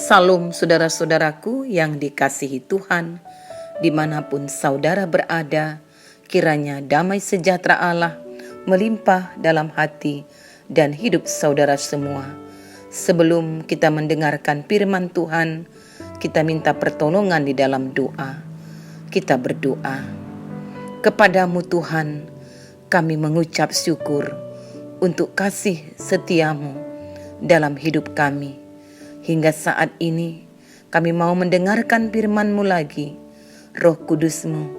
Salam saudara-saudaraku yang dikasihi Tuhan, dimanapun saudara berada, kiranya damai sejahtera Allah melimpah dalam hati dan hidup saudara semua. Sebelum kita mendengarkan firman Tuhan, kita minta pertolongan di dalam doa. Kita berdoa. Kepadamu Tuhan, kami mengucap syukur untuk kasih setiamu dalam hidup kami. Hingga saat ini kami mau mendengarkan firman-Mu lagi. Roh Kudus-Mu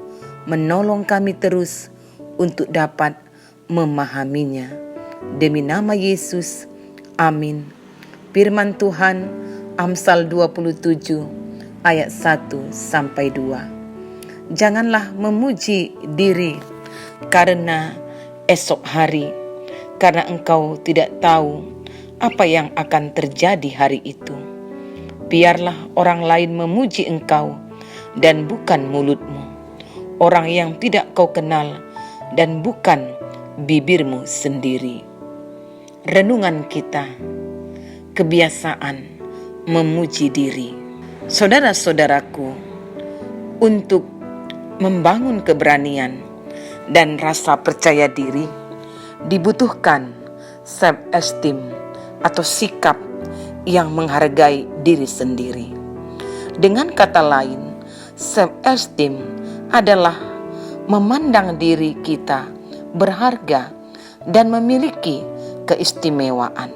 menolong kami terus untuk dapat memahaminya. Demi nama Yesus, amin. Firman Tuhan, Amsal 27 ayat 1-2. Janganlah memuji diri karena esok hari, karena engkau tidak tahu apa yang akan terjadi hari itu. Biarlah orang lain memuji engkau dan bukan mulutmu, orang yang tidak kau kenal dan bukan bibirmu sendiri. Renungan kita, kebiasaan memuji diri. Saudara-saudaraku, untuk membangun keberanian dan rasa percaya diri dibutuhkan self-esteem atau sikap yang menghargai diri sendiri. Dengan kata lain, self-esteem adalah memandang diri kita berharga dan memiliki keistimewaan.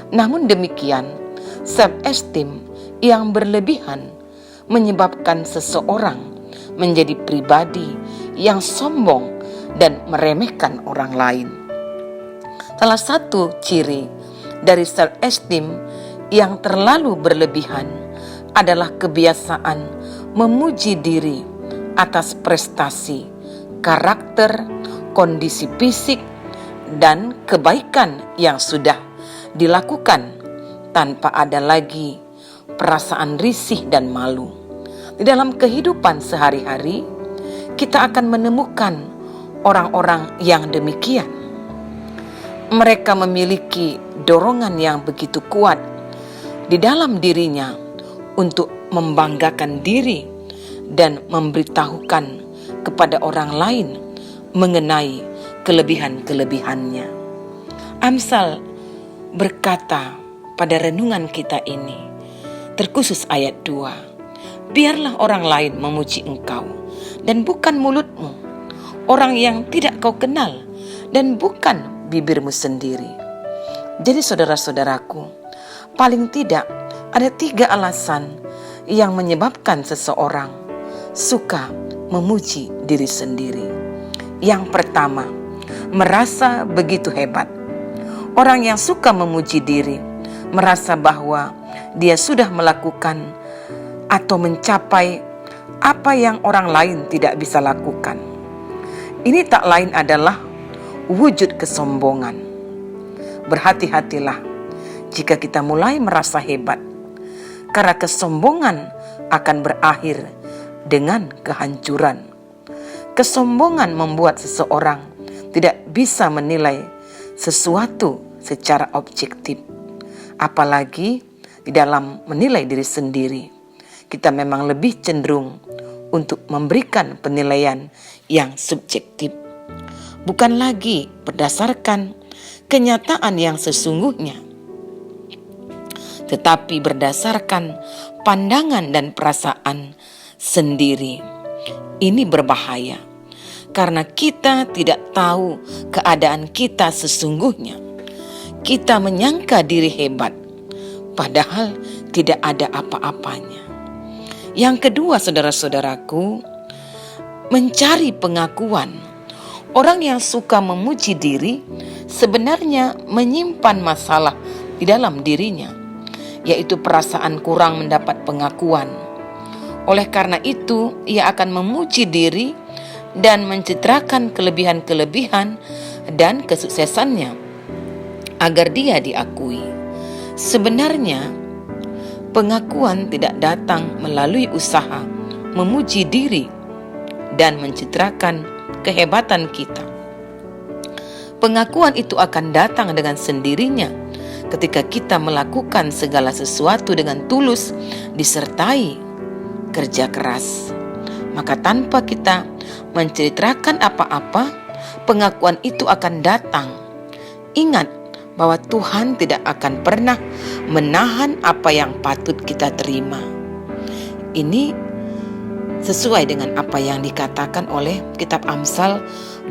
Namun demikian, self-esteem yang berlebihan menyebabkan seseorang menjadi pribadi yang sombong dan meremehkan orang lain. Salah satu ciri dari self-esteem yang terlalu berlebihan adalah kebiasaan memuji diri atas prestasi, karakter, kondisi fisik, dan kebaikan yang sudah dilakukan tanpa ada lagi perasaan risih dan malu. Di dalam kehidupan sehari-hari, kita akan menemukan orang-orang yang demikian. Mereka memiliki dorongan yang begitu kuat di dalam dirinya untuk membanggakan diri dan memberitahukan kepada orang lain mengenai kelebihan-kelebihannya. Amsal berkata pada renungan kita ini, terkhusus ayat 2, biarlah orang lain memuji engkau dan bukan mulutmu, orang yang tidak kau kenal dan bukan bibirmu sendiri. Jadi saudara-saudaraku, paling tidak ada 3 alasan yang menyebabkan seseorang suka memuji diri sendiri. Yang pertama, merasa begitu hebat. Orang yang suka memuji diri merasa bahwa dia sudah melakukan atau mencapai apa yang orang lain tidak bisa lakukan. Ini tak lain adalah wujud kesombongan. Berhati-hatilah jika kita mulai merasa hebat, karena kesombongan akan berakhir dengan kehancuran. Kesombongan membuat seseorang tidak bisa menilai sesuatu secara objektif, apalagi di dalam menilai diri sendiri. Kita memang lebih cenderung untuk memberikan penilaian yang subjektif, bukan lagi berdasarkan kenyataan yang sesungguhnya, tetapi berdasarkan pandangan dan perasaan sendiri. Ini berbahaya karena kita tidak tahu keadaan kita sesungguhnya. Kita menyangka diri hebat, padahal tidak ada apa-apanya. Yang kedua, saudara-saudaraku, mencari pengakuan. Orang yang suka memuji diri sebenarnya menyimpan masalah di dalam dirinya, yaitu perasaan kurang mendapat pengakuan. Oleh karena itu, ia akan memuji diri dan mencitrakan kelebihan-kelebihan dan kesuksesannya agar dia diakui. Sebenarnya, pengakuan tidak datang melalui usaha memuji diri dan mencitrakan kehebatan kita. Pengakuan itu akan datang dengan sendirinya ketika kita melakukan segala sesuatu dengan tulus disertai kerja keras, maka tanpa kita menceritakan apa-apa, pengakuan itu akan datang. Ingat bahwa Tuhan tidak akan pernah menahan apa yang patut kita terima. Ini sesuai dengan apa yang dikatakan oleh kitab Amsal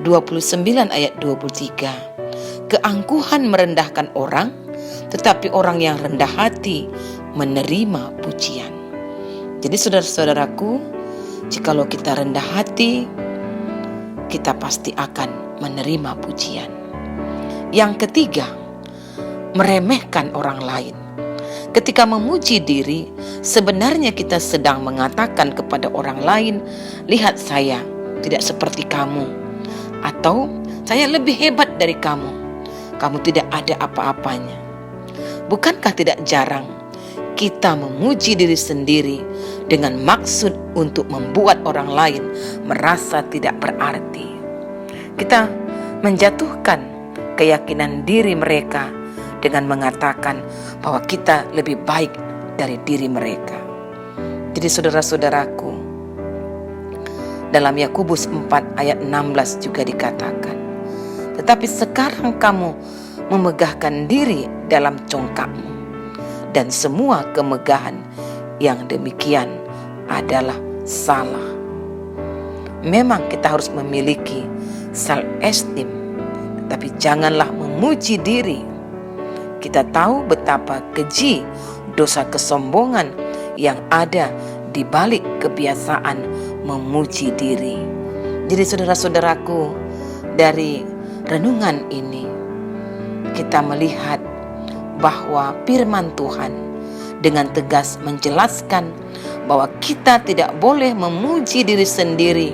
29 ayat 23. Keangkuhan merendahkan orang, tetapi orang yang rendah hati menerima pujian. Jadi saudara-saudaraku, jikalau kita rendah hati, kita pasti akan menerima pujian. Yang ketiga, meremehkan orang lain. Ketika memuji diri, sebenarnya kita sedang mengatakan kepada orang lain, lihat saya tidak seperti kamu, atau saya lebih hebat dari kamu, kamu tidak ada apa-apanya. Bukankah tidak jarang kita memuji diri sendiri dengan maksud untuk membuat orang lain merasa tidak berarti? Kita menjatuhkan keyakinan diri mereka dengan mengatakan bahwa kita lebih baik dari diri mereka. Jadi saudara-saudaraku, dalam Yakobus 4 ayat 16 juga dikatakan, tetapi sekarang kamu memegahkan diri dalam congkakmu, dan semua kemegahan yang demikian adalah salah. Memang kita harus memiliki self-esteem, tetapi janganlah memuji diri. Kita tahu betapa keji dosa kesombongan yang ada di balik kebiasaan memuji diri. Jadi saudara-saudaraku, dari renungan ini kita melihat bahwa firman Tuhan dengan tegas menjelaskan bahwa kita tidak boleh memuji diri sendiri,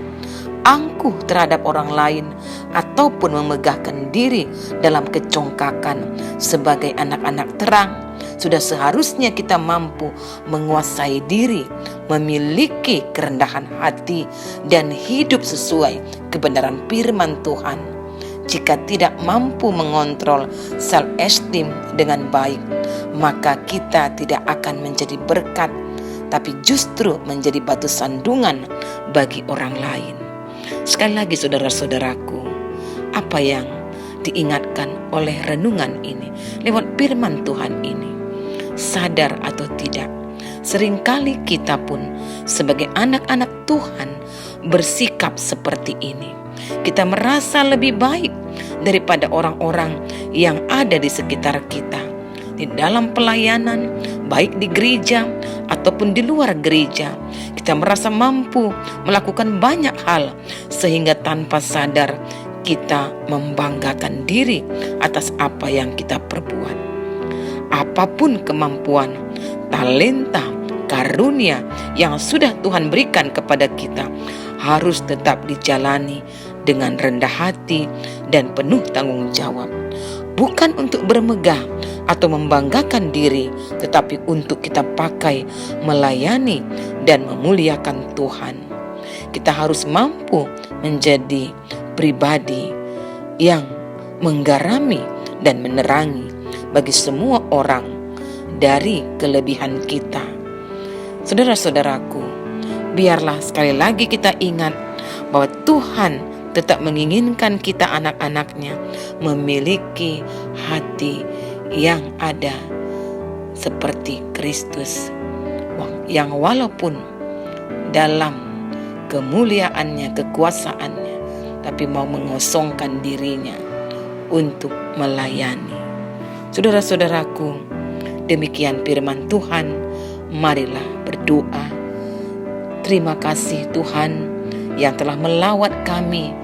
angkuh terhadap orang lain, ataupun memegahkan diri dalam kecongkakan. Sebagai anak-anak terang, sudah seharusnya kita mampu menguasai diri, memiliki kerendahan hati, dan hidup sesuai kebenaran firman Tuhan. Jika tidak mampu mengontrol self-esteem dengan baik, maka kita tidak akan menjadi berkat, tapi justru menjadi batu sandungan bagi orang lain. Sekali lagi saudara-saudaraku, apa yang diingatkan oleh renungan ini lewat firman Tuhan ini, sadar atau tidak, seringkali kita pun sebagai anak-anak Tuhan bersikap seperti ini. Kita merasa lebih baik daripada orang-orang yang ada di sekitar kita, di dalam pelayanan, baik di gereja ataupun di luar gereja. Kita merasa mampu melakukan banyak hal, sehingga tanpa sadar kita membanggakan diri atas apa yang kita perbuat. Apapun kemampuan, talenta, karunia yang sudah Tuhan berikan kepada kita harus tetap dijalani dengan rendah hati dan penuh tanggung jawab. Bukan untuk bermegah atau membanggakan diri, tetapi untuk kita pakai melayani dan memuliakan Tuhan. Kita harus mampu menjadi pribadi yang menggarami dan menerangi bagi semua orang dari kelebihan kita. Saudara-saudaraku, biarlah sekali lagi kita ingat bahwa Tuhan tetap menginginkan kita anak-anaknya memiliki hati yang ada seperti Kristus, yang walaupun dalam kemuliaannya, kekuasaannya, tapi mau mengosongkan dirinya untuk melayani. Saudara-saudaraku, demikian firman Tuhan. Marilah berdoa. Terima kasih Tuhan yang telah melawat kami.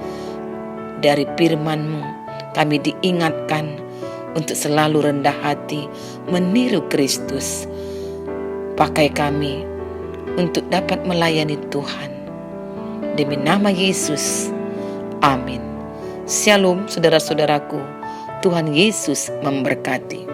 Dari firman-Mu kami diingatkan untuk selalu rendah hati meniru Kristus. Pakai kami untuk dapat melayani Tuhan. Demi nama Yesus, amin. Shalom saudara-saudaraku, Tuhan Yesus memberkati.